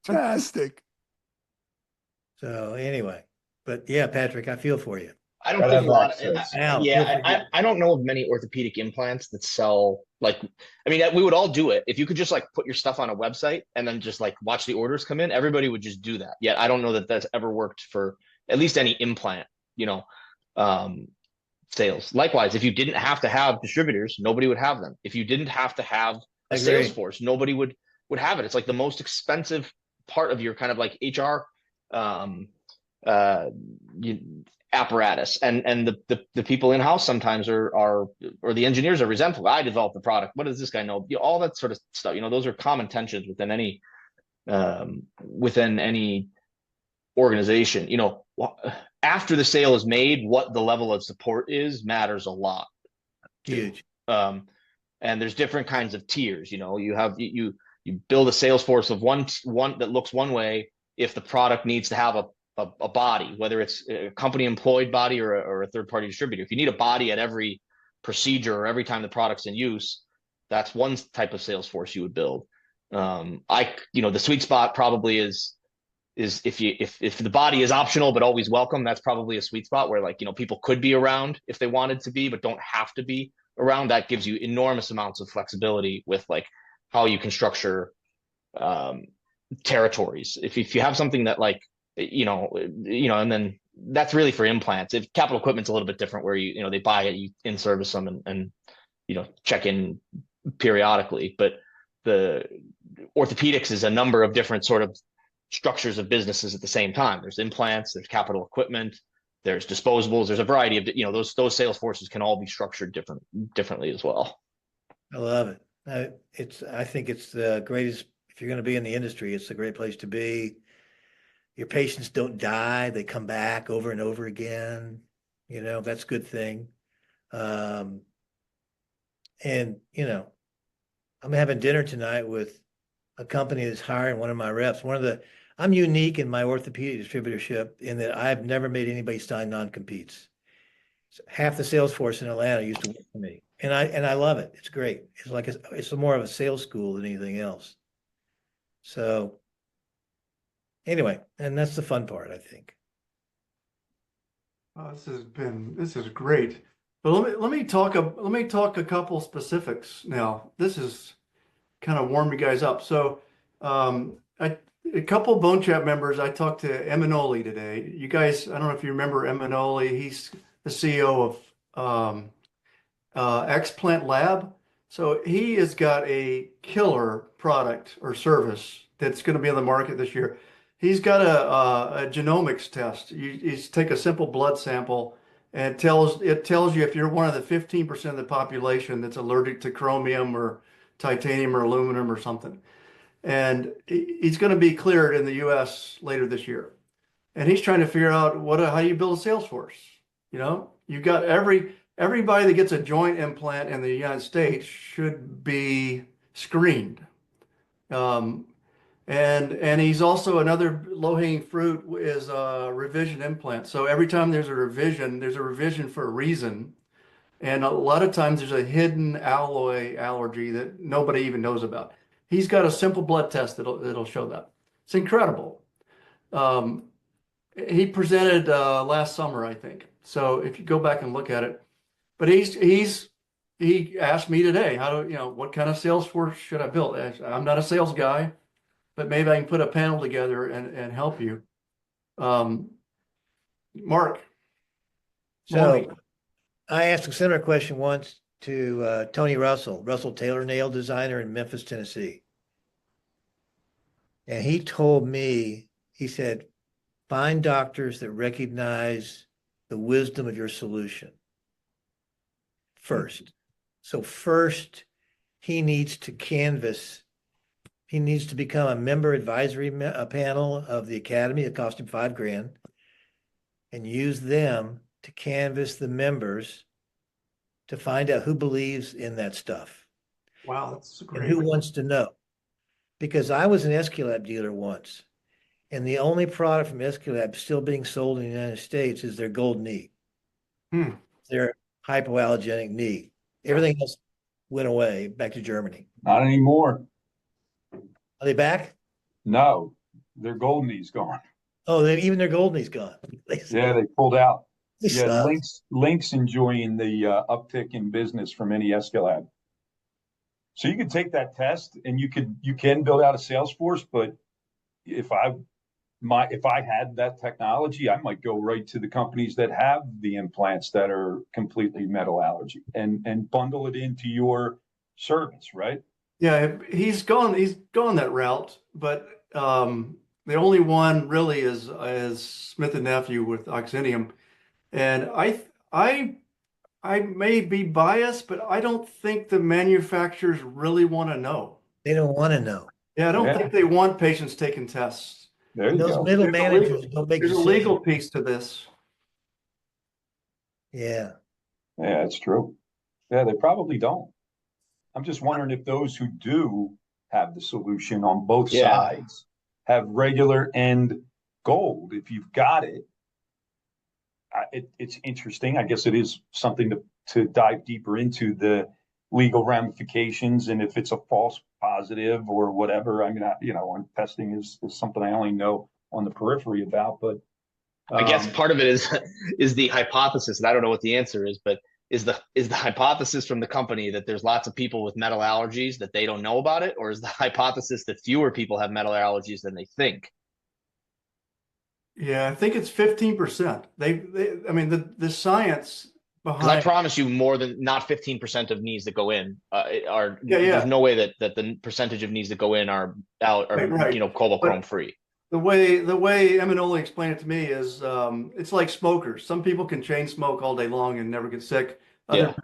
S5: Fantastic.
S9: So anyway, but yeah, Patrick, I feel for you.
S7: I don't
S2: Gotta
S7: think
S2: have
S7: a lot.
S2: access.
S9: Al, feel
S7: Yeah,
S9: for you.
S7: I don't know of many orthopedic implants that sell like. I mean, we would all do it if you could just like put your stuff on a website and then just like watch the orders come in. Everybody would just do that. Yet I don't know that that's ever worked for at least any implant, you know, sales. Likewise, if you didn't have to have distributors, nobody would have them. If you didn't have to have a sales force, nobody would have it. It's like the most expensive part of your kind of like HR apparatus, and the people in house sometimes are or the engineers are resentful. I developed the product. What does this guy know? All that sort of stuff. Those are common tensions within any organization. After the sale is made, what the level of support is matters a lot.
S9: Huge.
S7: And there's different kinds of tiers. You build a sales force of one that looks one way if the product needs to have a body, whether it's a company employed body or a third party distributor. If you need a body at every procedure or every time the product's in use, that's one type of sales force you would build. The sweet spot probably is if the body is optional but always welcome, that's probably a sweet spot where people could be around if they wanted to be but don't have to be around. That gives you enormous amounts of flexibility with how you can structure territories. If you have something that and then that's really for implants. If capital equipment's a little bit different, where they buy it, you in service them and check in periodically. But the orthopedics is a number of different sort of structures of businesses at the same time. There's implants, there's capital equipment, there's disposables, there's a variety of those sales forces can all be structured differently as well.
S9: I love it. I think it's the greatest. If you're going to be in the industry, it's a great place to be. Your patients don't die; they come back over and over again. That's a good thing. And I'm having dinner tonight with a company that's hiring one of my reps. I'm unique in my orthopedic distributorship in that I've never made anybody sign non-competes. So half the sales force in Atlanta used to work for me, and I love it. It's great. It's more of a sales school than anything else. So anyway, and that's the fun part, I think.
S1: This is great. But let me talk a couple specifics now. This is kind of warm you guys up. So a couple of BoneChat members, I talked to Emanoli today. You guys, I don't know if you remember Emanoli. He's the CEO of Explant Lab. So he has got a killer product or service that's going to be on the market this year. He's got a genomics test. You take a simple blood sample, and it tells you if you're one of the 15% of the population that's allergic to chromium or titanium or aluminum or something. And he's going to be cleared in the U.S. later this year. And he's trying to figure out how you build a sales force. You've got everybody that gets a joint implant in the United States should be screened. And he's also, another low-hanging fruit is a revision implant. So every time there's a revision for a reason. And a lot of times there's a hidden alloy allergy that nobody even knows about. He's got a simple blood test that'll show that. It's incredible. He presented last summer, I think. So if you go back and look at it, but he asked me today, what kind of sales force should I build? I'm not a sales guy, but maybe I can put a panel together and help you. Mark.
S9: So I asked a similar question once to Tony Russell Taylor nail designer in Memphis, Tennessee. And he told me, he said, find doctors that recognize the wisdom of your solution first. So first, he needs to canvas. He needs to become a member advisory panel of the academy. It cost him $5,000, and use them to canvas the members to find out who believes in that stuff.
S1: Wow, that's great.
S9: And who wants to know. Because I was an Esculap dealer once, And the only product from Escalab still being sold in the United States is their gold knee. Their hypoallergenic knee. Everything else went away back to Germany.
S2: Not anymore.
S9: Are they back?
S2: No, their gold knee's gone.
S9: Oh, even their gold knee's gone.
S2: Yeah, they pulled out. Yeah,
S9: suck.
S2: Link's enjoying the uptick in business from any Escalab. So you can take that test and you can build out a sales force, but if I had that technology, I might go right to the companies that have the implants that are completely metal allergy and bundle it into your service, right?
S1: Yeah, he's gone that route, but the only one really is Smith and Nephew with Oxenium, and I may be biased, but I don't think the manufacturers really want to know.
S9: They don't want to know.
S1: Yeah, I don't think they want patients taking tests.
S2: There you
S9: Those
S2: go.
S9: middle managers don't make
S1: There's a
S9: decisions.
S1: legal piece to this.
S9: Yeah.
S2: Yeah, that's true. Yeah, they probably don't. I'm just wondering if those who do have the solution on both sides have regular and gold. If you've got it, it's interesting. I guess it is something to dive deeper into the legal ramifications and if it's a false positive or whatever. I mean, on testing is something I only know on the periphery about, but
S7: I guess part of it is the hypothesis, and I don't know what the answer is, but is the hypothesis from the company that there's lots of people with metal allergies that they don't know about it, or is the hypothesis that fewer people have metal allergies than they think?
S1: Yeah, I think it's 15%. I mean, the science
S7: Because
S1: behind.
S7: I promise you, more than not 15% of knees that go in are.
S1: Yeah.
S7: There's no way that the percentage of knees that go in are
S1: Right.
S7: cobalt chrome free.
S1: The way Eminoli explained it to me is it's like smokers. Some people can chain smoke all day long and never get sick. So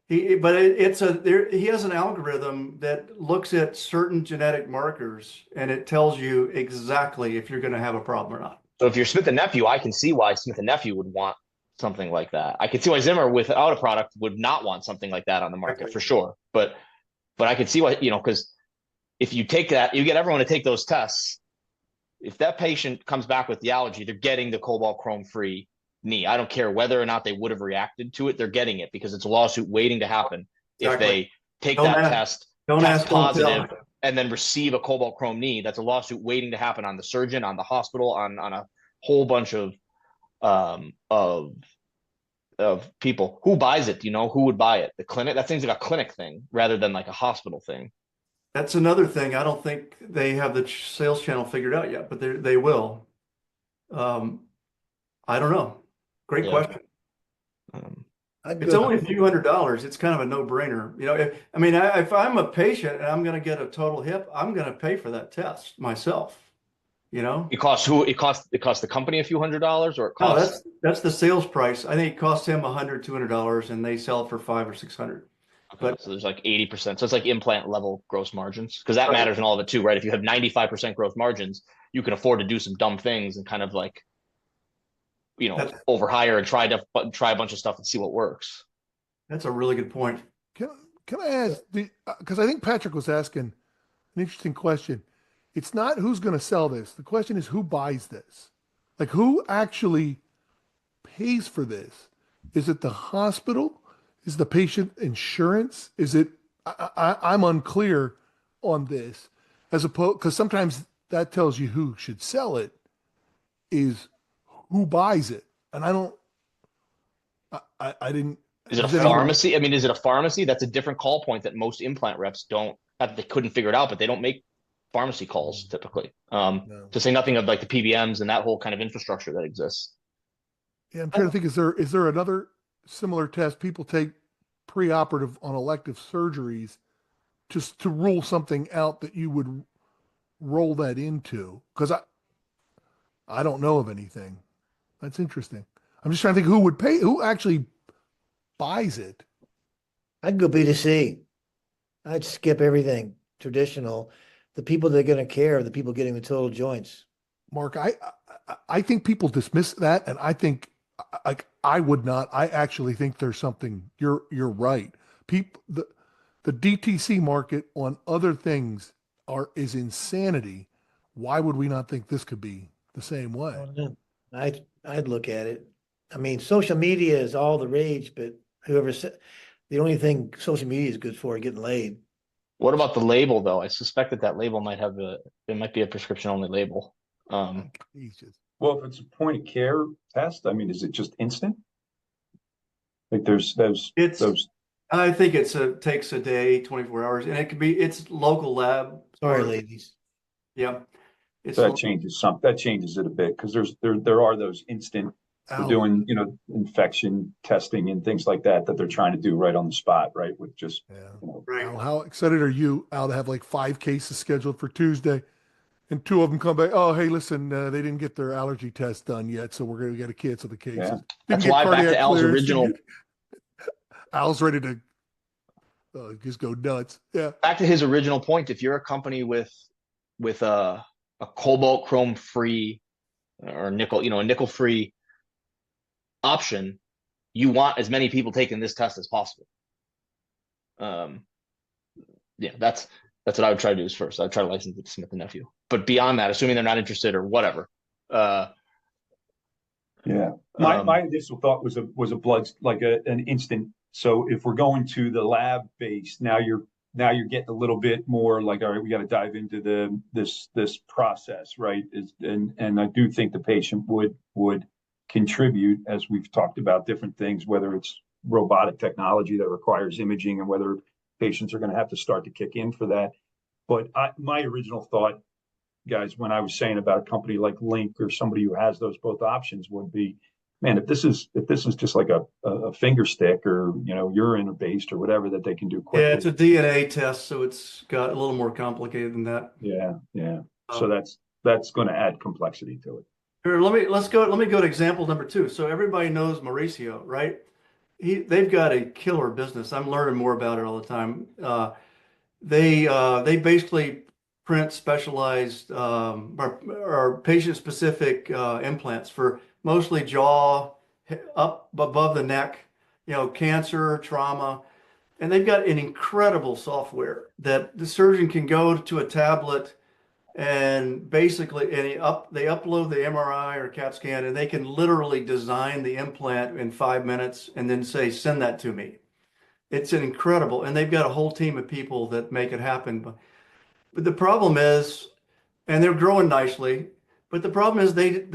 S1: he has an algorithm that looks at certain genetic markers and it tells you exactly if you're going to have a problem or not.
S7: So if you're Smith and Nephew, I can see why Smith and Nephew would want something like that. I could see why Zimmer without a product would not want something like that on the market for sure. But I could see why, because if you take that, you get everyone to take those tests. If that patient comes back with the allergy, they're getting the cobalt chrome free knee. I don't care whether or not they would have reacted to it. They're getting it because it's a lawsuit waiting to happen. Exactly. If they take test positive, and then receive a cobalt chrome knee, that's a lawsuit waiting to happen on the surgeon, on the hospital, on a whole bunch of people. Who buys it? Who would buy it? The clinic? That seems like a clinic thing rather than like a hospital thing.
S1: That's another thing. I don't think they have the sales channel figured out yet, but they will. I don't know. Great question. It's only a few $100s. It's kind of a no-brainer. If I'm a patient and I'm going to get a total hip, I'm going to pay for that test myself.
S7: It costs the company a few $100s, or it costs.
S1: No, that's the sales price. I think it costs him $100-$200, and they sell it for $500 or $600.
S7: Okay, so there's like 80%. So it's like implant level gross margins, because that matters in all of it too, right? If you have 95% gross margins, you can afford to do some dumb things and kind of like, overhire and try a bunch of stuff and see what works.
S1: That's a really good point.
S5: Can I ask because I think Patrick was asking an interesting question. It's not who's going to sell this. The question is who buys this. Like who actually pays for this? Is it the hospital? Is the patient insurance? Is it? I'm unclear on this. As opposed, because sometimes that tells you who should sell it. Is who buys it? And I don't. I didn't.
S7: Is it a pharmacy? I mean, is it a pharmacy? That's a different call point that most implant reps don't. They couldn't figure it out, but they don't make pharmacy calls typically. To say nothing of like the PBMs and that whole kind of infrastructure that exists.
S5: Yeah, I'm trying to think. Is there another similar test people take preoperative on elective surgeries just to rule something out that you would roll that into? Because I don't know of anything. That's interesting. I'm just trying to think who actually buys it.
S9: I'd go B2C. I'd skip everything traditional. The people that are going to care are the people getting the total joints.
S5: Mark, I think people dismiss that, and I think I would not. I actually think there's something. You're right. People, the DTC market on other things is insanity. why would we not think this could be the same way?
S9: I don't know. I'd look at it. I mean, social media is all the rage, but whoever said the only thing social media is good for is getting laid.
S7: What about the label though? I suspect that label might have it might be a prescription only label.
S5: Jesus.
S2: Well, if it's a point of care test, I mean, is it just instant? Like there's those.
S1: I think takes a day, 24 hours, and it's local lab.
S9: Sorry, ladies.
S1: Yeah.
S2: That changes it a bit because there are those instant. They're doing, infection testing and things like that they're trying to do right on the spot, right? With just,
S1: Right.
S5: Al, how excited are you, Al, to have like 5 cases scheduled for Tuesday, and 2 of them come back? Oh, hey, listen, they didn't get their allergy test done yet, so we're going to cancel the cases.
S2: Yeah.
S7: That's why back to Al's original.
S5: Al's ready to just go nuts. Yeah.
S7: Back to his original point. If you're a company with a cobalt chrome free or nickel, a nickel free option, you want as many people taking this test as possible. Yeah, that's what I would try to do is first. I'd try to license it to Smith and Nephew. But beyond that, assuming they're not interested or whatever.
S2: Yeah. My initial thought was a blood, like an instant. So if we're going to the lab base, now you're getting a little bit more like, all right, we got to dive into this process, right? And I do think the patient would contribute, as we've talked about different things, whether it's robotic technology that requires imaging and whether patients are going to have to start to kick in for that. But my original thought, guys, when I was saying about a company like Link or somebody who has those both options would be, man, if this is just like a finger stick or urine based or whatever that they can do quickly.
S1: Yeah, it's a DNA test, so it's got a little more complicated than that.
S2: Yeah. So that's going to add complexity to it.
S1: Here, let me go to example number 2. So everybody knows Mauricio, right? They've got a killer business. I'm learning more about it all the time. They basically print specialized or patient-specific implants for mostly jaw, up above the neck, cancer, trauma. And they've got an incredible software that the surgeon can go to a tablet and basically they upload the MRI or CAT scan, and they can literally design the implant in 5 minutes and then say, send that to me. It's an incredible, and they've got a whole team of people that make it happen. But the problem is, and they're growing nicely, but the problem is they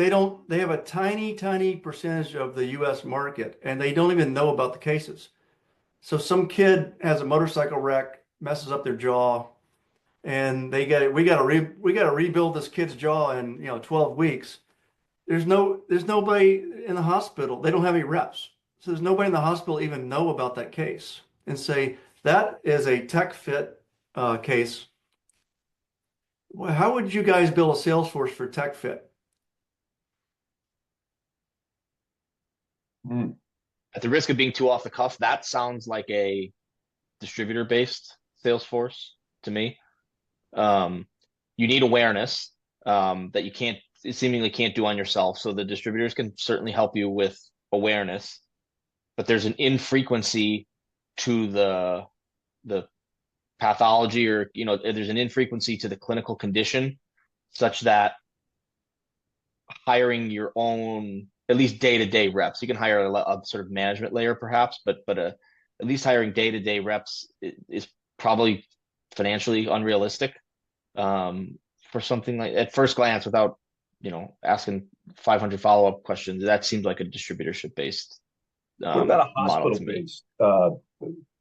S1: have a tiny percentage of the US market, and they don't even know about the cases. So some kid has a motorcycle wreck, messes up their jaw, and we got to rebuild this kid's jaw in 12 weeks. There's nobody in the hospital. They don't have any reps. So there's nobody in the hospital even know about that case and say that is a tech fit case. Well, how would you guys build a sales force for tech fit?
S7: At the risk of being too off the cuff, that sounds like a distributor based sales force to me. You need awareness that you seemingly can't do on yourself. So the distributors can certainly help you with awareness, but there's an infrequency to the pathology, or there's an infrequency to the clinical condition, such that hiring your own, at least day-to-day reps, you can hire a sort of management layer perhaps, but at least hiring day-to-day reps is probably financially unrealistic for something like, at first glance, without asking 500 follow-up questions. That seems like a distributorship based
S2: what about a hospital based,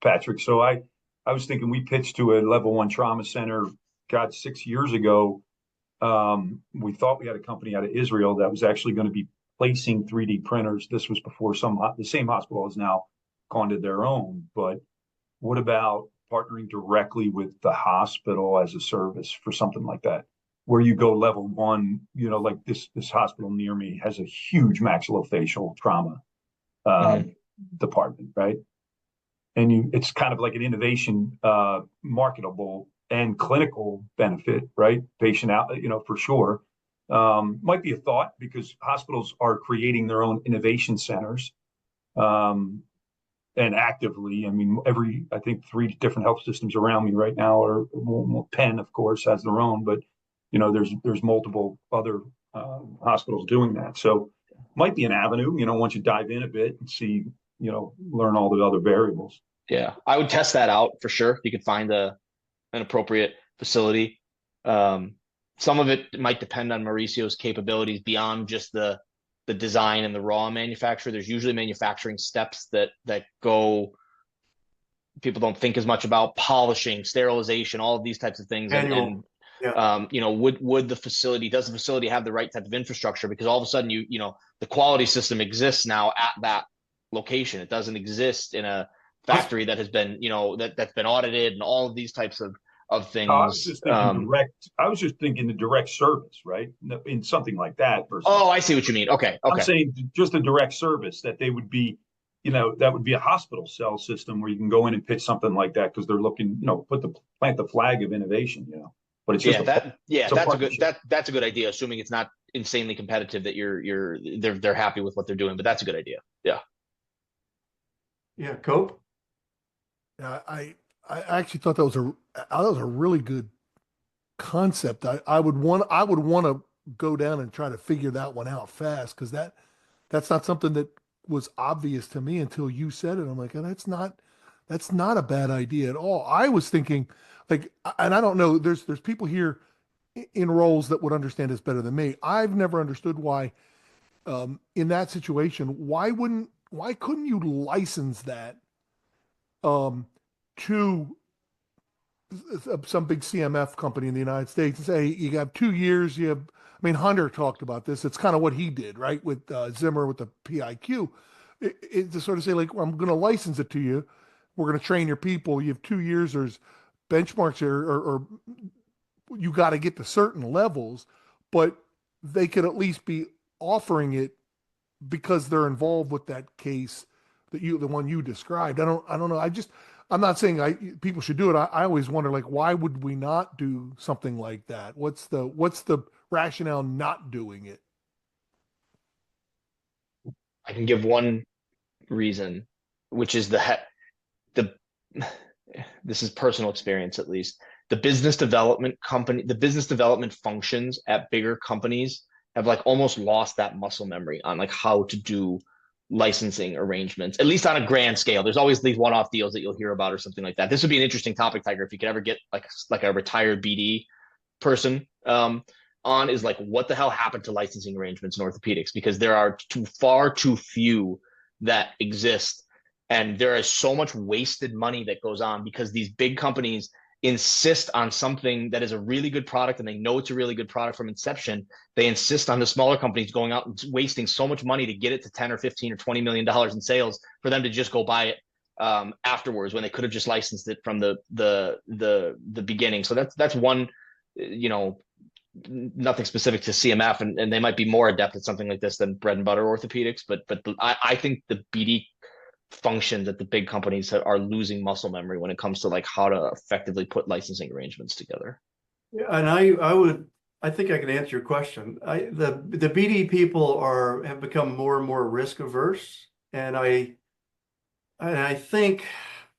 S2: Patrick? So I was thinking, we pitched to a level 1 trauma center, God, 6 years ago. We thought we had a company out of Israel that was actually going to be placing 3D printers. This was before the same hospital has now gone to their own. But what about partnering directly with the hospital as a service for something like that, where you go level 1, like this hospital near me has a huge maxillofacial trauma department, right? And it's kind of like an innovation, marketable and clinical benefit, right? Patient out, for sure. Might be a thought, because hospitals are creating their own innovation centers. And actively, I think 3 different health systems around me right now are, Penn, of course, has their own, but there's multiple other hospitals doing that. So might be an avenue, once you dive in a bit and see, learn all the other variables.
S7: Yeah, I would test that out for sure. You could find an appropriate facility. Some of it might depend on Mauricio's capabilities beyond just the design and the raw manufacture. There's usually manufacturing steps that go, people don't think as much about: polishing, sterilization, all of these types of things. And does the facility have the right type of infrastructure? Because all of a sudden the quality system exists now at that location. It doesn't exist in a factory that has been, that's been audited and all of these types of things.
S2: I was just thinking the direct service, right? In something like that. Versus,
S7: I see what you mean. Okay.
S2: I'm saying just a direct service that they would be, that would be a hospital cell system where you can go in and pitch something like that because they're looking, plant the flag of innovation, But it's just
S7: that's a good idea. Assuming it's not insanely competitive, that they're happy with what they're doing. But that's a good idea. Yeah.
S1: Yeah, Cope.
S5: I actually thought that was a really good concept. I would want to go down and try to figure that one out fast, because that's not something that was obvious to me until you said it. I'm like, oh, that's not a bad idea at all. I was thinking, like, and I don't know, there's people here in roles that would understand this better than me. I've never understood why, in that situation, why couldn't you license that to some big CMF company in the United States and say, you have 2 years, Hunter talked about this. It's kind of what he did, right? With Zimmer, with the PIQ, to sort of say, like, well, I'm going to license it to you. We're going to train your people. You have 2 years. There's benchmarks here, or you got to get to certain levels, but they could at least be offering it because they're involved with that case the one you described. I don't know. I'm not saying people should do it. I always wonder, like, why would we not do something like that? What's the rationale not doing it?
S7: I can give one reason, which is this is personal experience, at least. The business development functions at bigger companies have, like, almost lost that muscle memory on, like, how to do licensing arrangements, at least on a grand scale. There's always these one-off deals that you'll hear about or something like that. This would be an interesting topic, Tiger, if you could ever get like a retired BD person on, is like, what the hell happened to licensing arrangements in orthopedics? Because there are far too few that exist, and there is so much wasted money that goes on because these big companies insist on something that is a really good product, and they know it's a really good product from inception. They insist on the smaller companies going out and wasting so much money to get it to 10 or 15 or $20 million in sales for them to just go buy it afterwards, when they could have just licensed it from the beginning. So that's one, nothing specific to CMF, and they might be more adept at something like this than bread and butter orthopedics. But I think the BD functions at the big companies are losing muscle memory when it comes to, like, how to effectively put licensing arrangements together.
S1: Yeah, and I think I can answer your question. The BD people have become more and more risk averse, and I think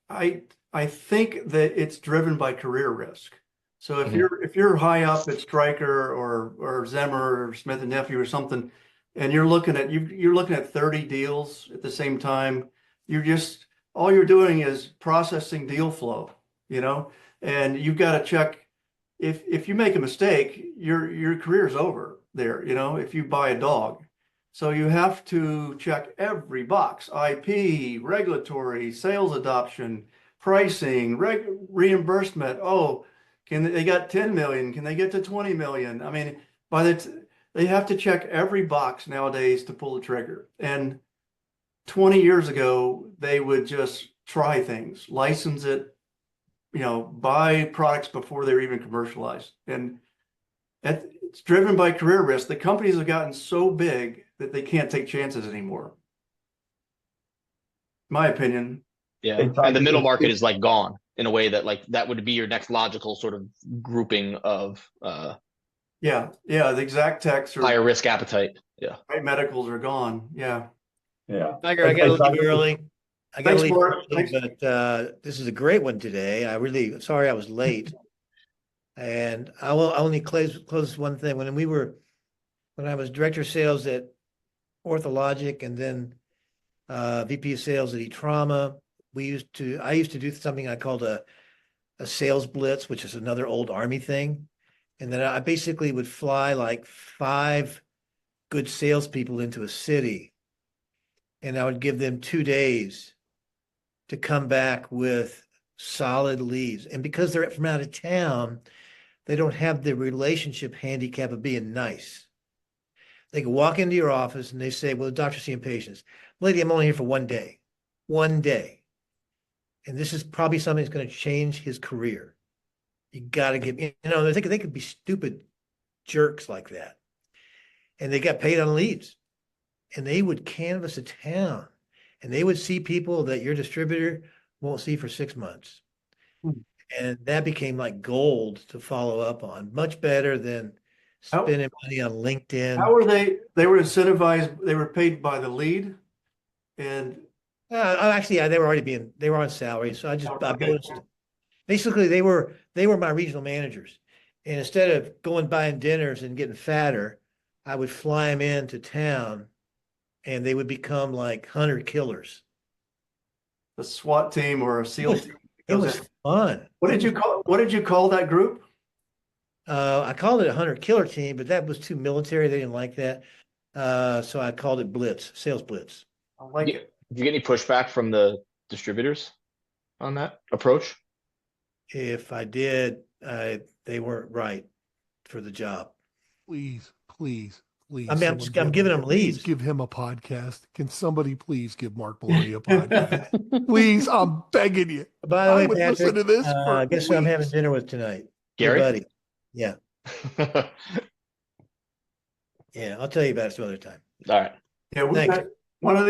S1: that it's driven by career risk. So if you're high up at Stryker or Zimmer or Smith and Nephew or something, and you're looking at 30 deals at the same time, all you're doing is processing deal flow, and you've got to check. If you make a mistake, your career's over there, if you buy a dog. So you have to check every box: IP, regulatory, sales adoption, pricing, reimbursement. Oh, they got 10 million? Can they get to 20 million? I mean, they have to check every box nowadays to pull the trigger. And 20 years ago, they would just try things, license it, buy products before they're even commercialized. And it's driven by career risk. The companies have gotten so big that they can't take chances anymore. My opinion.
S7: Yeah. And the middle market is, like, gone in a way that, like, that would be your next logical sort of grouping of
S1: the exact techs or
S7: higher risk appetite. Yeah.
S1: Right, medicals are gone. Yeah.
S2: Yeah.
S9: Tiger, I got to leave early. I got to leave early,
S1: Thanks.
S9: but this is a great one today. Sorry I was late. And I will only close one thing. When I was director of sales at Orthologic and then VP of sales at eTrauma, I used to do something I called a sales blitz, which is another old Army thing. And then I basically would fly like 5 good salespeople into a city, and I would give them 2 days to come back with solid leads. And because they're from out of town, they don't have the relationship handicap of being nice. They can walk into your office and they say, well, the doctor's seeing patients. Lady, I'm only here for 1 day. 1 day. And this is probably something that's going to change his career. You got to give, they could be stupid jerks like that. And they got paid on leads. And they would canvass a town. And they would see people that your distributor won't see for 6 months. And that became like gold to follow up on. Much better than spending money on LinkedIn.
S1: How were they? They were incentivized. They were paid by the lead, and
S9: actually, they were on salary. So I bonused them. Basically, they were my regional managers, and instead of going buying dinners and getting fatter, I would fly them into town, and they would become like hunter killers.
S1: a SWAT team or a SEAL team.
S9: It was fun.
S1: What did you call that group?
S9: I called it a hunter killer team, but that was too military. They didn't like that. So I called it Blitz, sales Blitz.
S1: I like it.
S7: Did you get any pushback from the distributors on that approach?
S9: If I did, they weren't right for the job.
S5: Please.
S9: I mean, I'm giving them leads.
S5: Please give him a podcast. Can somebody please give Mark Maloney a podcast? Please, I'm begging you.
S9: By the way,
S5: Patrick,
S9: listen to
S5: this
S9: guess who I'm having dinner with tonight?
S7: Gary?
S9: Your buddy. Yeah. Yeah, I'll tell you about it some other time.
S7: All right.
S1: Yeah, we got one of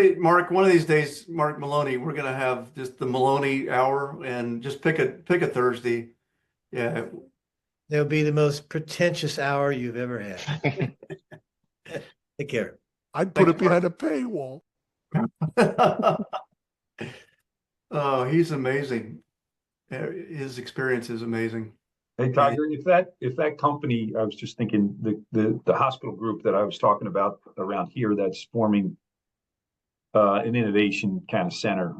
S1: these days, Mark Maloney, we're gonna have just the Maloney hour and just pick a Thursday. Yeah.
S9: That'll be the most pretentious hour you've ever had. Take care.
S5: I'd put it behind a paywall.
S1: Oh, he's amazing. His experience is amazing.
S2: Hey, Tiger, if that company, I was just thinking the hospital group that I was talking about around here that's forming an innovation kind of center,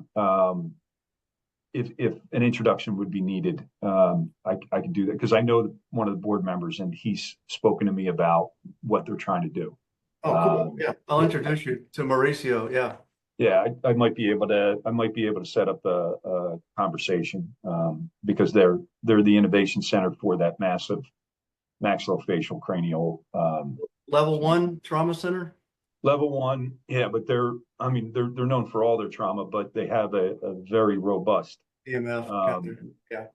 S2: if an introduction would be needed, I could do that because I know one of the board members and he's spoken to me about what they're trying to do.
S1: Oh, cool. Yeah, I'll introduce you to Mauricio. Yeah.
S2: Yeah, I might be able to set up a conversation because they're the innovation center for that massive maxillofacial cranial
S1: level 1 trauma center.
S2: Level 1, yeah, but they're known for all their trauma, but they have a very robust
S1: EMF. Yeah,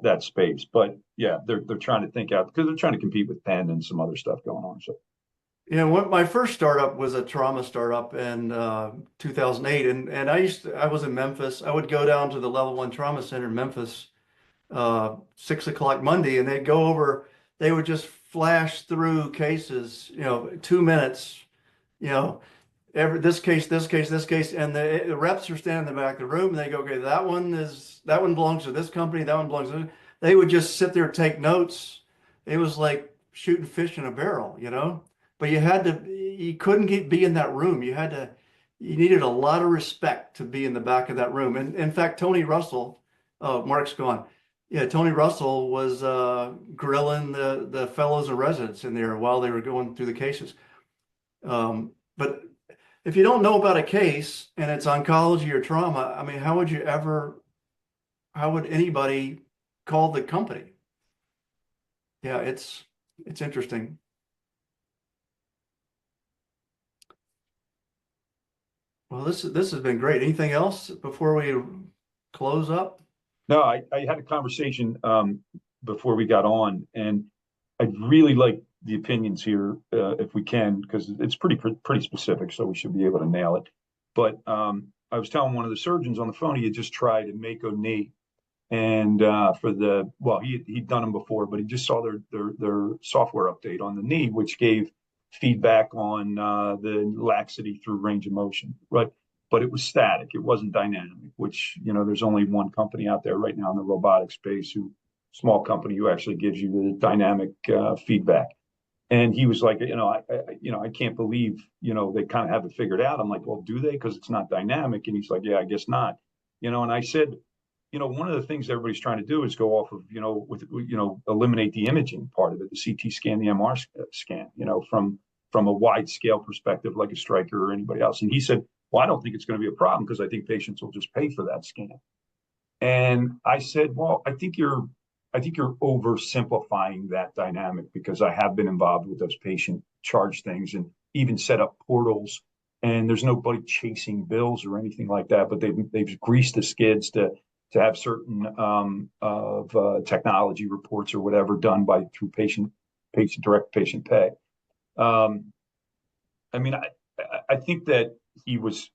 S2: that space. But yeah, they're trying to think out because they're trying to compete with Penn and some other stuff going on. So.
S1: What my first startup was a trauma startup in 2008, and I was in Memphis. I would go down to the level 1 trauma center in Memphis, 6 o'clock Monday, and they would just flash through cases, 2 minutes, this case, and the reps are standing in the back of the room, and they go, okay, that one belongs to this company, that one belongs to. They would just sit there, take notes. It was like shooting fish in a barrel, But you couldn't be in that room. You needed a lot of respect to be in the back of that room. And in fact, Tony Russell, Mark's gone. Yeah, Tony Russell was grilling the fellows and residents in there while they were going through the cases. But if you don't know about a case and it's oncology or trauma, I mean, how would anybody call the company? Yeah, it's interesting. Well, this has been great. Anything else before we close up?
S2: No, I had a conversation before we got on, and I'd really like the opinions here if we can, because it's pretty specific, so we should be able to nail it. But I was telling one of the surgeons on the phone he had just tried a Mako knee, and he'd done them before, but he just saw their software update on the knee, which gave feedback on the laxity through range of motion, right? But it was static. It wasn't dynamic, which, there's only one company out there right now in the robotic space who small company who actually gives you the dynamic feedback. And he was like, I can't believe, they kind of have it figured out. I'm like, well, do they? Because it's not dynamic. And he's like, yeah, I guess not. And I said, one of the things everybody's trying to do is go off of, eliminate the imaging part of it, the CT scan, the MR scan, from a wide scale perspective, like a Stryker or anybody else. And he said, well, I don't think it's going to be a problem because I think patients will just pay for that scan. And I said, well, I think you're oversimplifying that dynamic, because I have been involved with those patient charge things and even set up portals, and there's nobody chasing bills or anything like that, but they've greased the skids to have certain technology reports or whatever done through direct patient pay. I think that he was,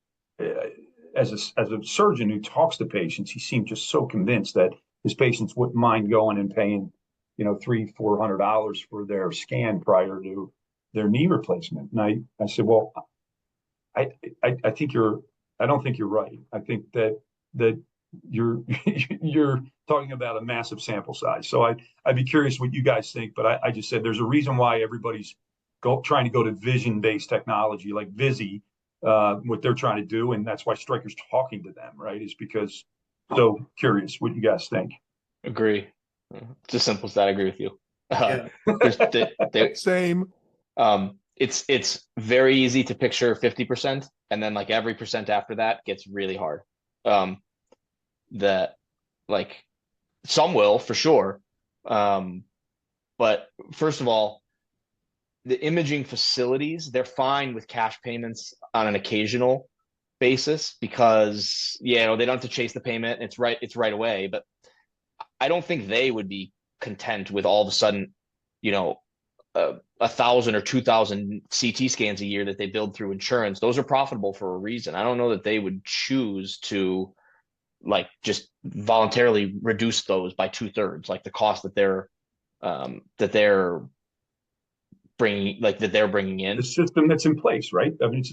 S2: as a surgeon who talks to patients, he seemed just so convinced that his patients wouldn't mind going and paying, $300-400 for their scan prior to their knee replacement. And I said, well, I don't think you're right. I think that you're you're talking about a massive sample size. So I'd be curious what you guys think, but I just said there's a reason why everybody's trying to go to vision-based technology like Visi, what they're trying to do, and that's why Stryker's talking to them, right? Is because so curious what you guys think.
S7: Agree. It's as simple as that. I agree with you.
S1: Yeah.
S5: Same.
S7: It's very easy to picture 50%, and then like every percent after that gets really hard. That like some will for sure. But first of all, the imaging facilities, they're fine with cash payments on an occasional basis because they don't have to chase the payment. It's right away. But I don't think they would be content with all of a sudden, 1,000 or 2,000 CT scans a year that they build through insurance. Those are profitable for a reason. I don't know that they would choose to like just voluntarily reduce those by 2/3, like the cost that they're bringing in.
S2: The system that's in place, right? I mean,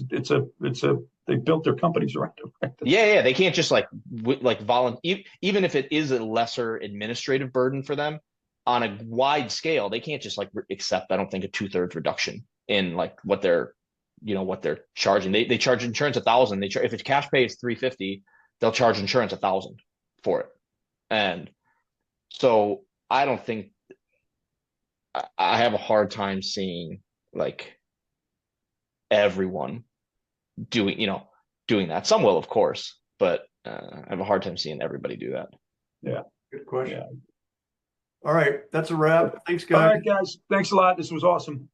S2: they built their companies around it. Right?
S7: Yeah. They can't just even if it is a lesser administrative burden for them on a wide scale, they can't just accept, I don't think, a 2/3 reduction in like what they're charging. They charge insurance $1,000. If it's cash pay, it's $350. They'll charge insurance $1,000 for it. And so I don't think, I have a hard time seeing like everyone doing that. Some will, of course, but I have a hard time seeing everybody do that.
S2: Yeah.
S1: Good question.
S2: Yeah.
S1: All right. That's a wrap. Thanks, guys.
S2: All right, guys. Thanks a lot. This was awesome.